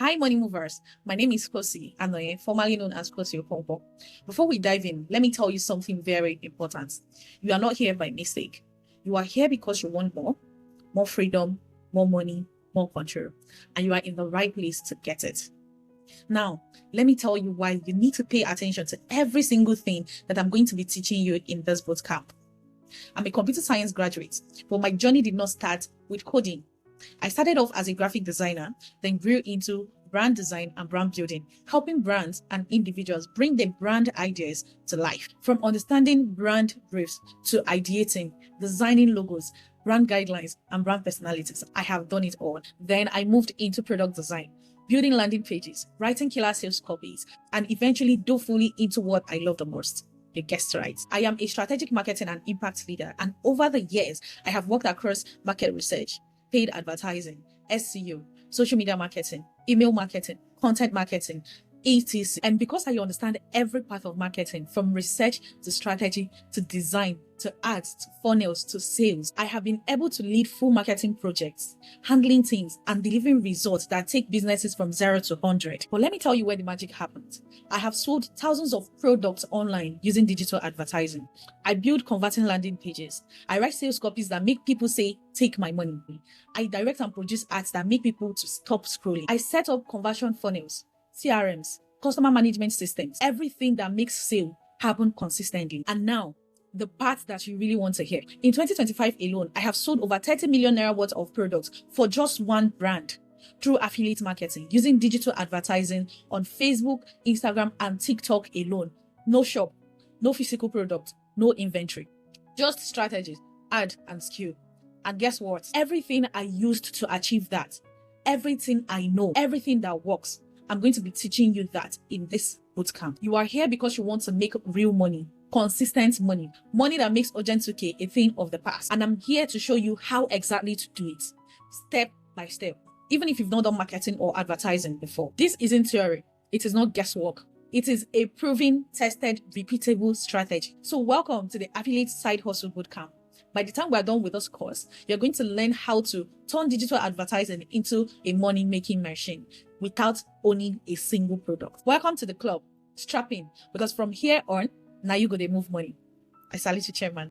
Hi, money movers. My name is Kossy, formerly known as Kossy Okonkwo. Before we dive in, let me tell you something very important. You are not here by mistake. You are here because you want more freedom, more money, more control, and you are in the right place to get it. Now, let me tell you why you need to pay attention to every single thing that I'm going to be teaching you in this bootcamp. I'm a computer science graduate, but my journey did not start with coding. I started off as a graphic designer, then grew into brand design and brand building, helping brands and individuals bring their brand ideas to life. From understanding brand briefs to ideating, designing logos, brand guidelines, and brand personalities, I have done it all. Then I moved into product design, building landing pages, writing killer sales copies, and eventually dove fully into what I love the most. You guessed right. I am a strategic marketing and impact leader, and over the years, I have worked across market research, paid advertising, SEO, social media marketing, email marketing, content marketing, etc. And because I understand every part of marketing, from research to strategy to design to ads to funnels to sales, I have been able to lead full marketing projects, handling teams, and delivering results that take businesses from 0 to 100. But let me tell you where the magic happens. I have sold thousands of products online using digital advertising. I build converting landing pages. I write sales copies that make people say, "Take my money." I direct and produce ads that make people to stop scrolling. I set up conversion funnels, CRMs, customer management systems, everything that makes sale happen consistently. And now, the part that you really want to hear. In 2025 alone, I have sold over 30 million naira worth of products for just one brand through affiliate marketing using digital advertising on Facebook, Instagram, and TikTok alone. No shop, no physical product, no inventory, just strategies, ad, and skill. And guess what? Everything I used to achieve that, everything I know, everything that works, I'm going to be teaching you that in this bootcamp. You are here because you want to make real money, consistent money, money that makes urgent 2K a thing of the past. And I'm here to show you how exactly to do it, step by step, even if you've not done marketing or advertising before. This isn't theory. It is not guesswork. It is a proven, tested, repeatable strategy. So welcome to the Affiliate Side Hustle Bootcamp. By the time we're done with this course, you're going to learn how to turn digital advertising into a money-making machine without owning a single product. Welcome to the club. Strap in, because from here on, now you go to move money. I salute you, Chairman.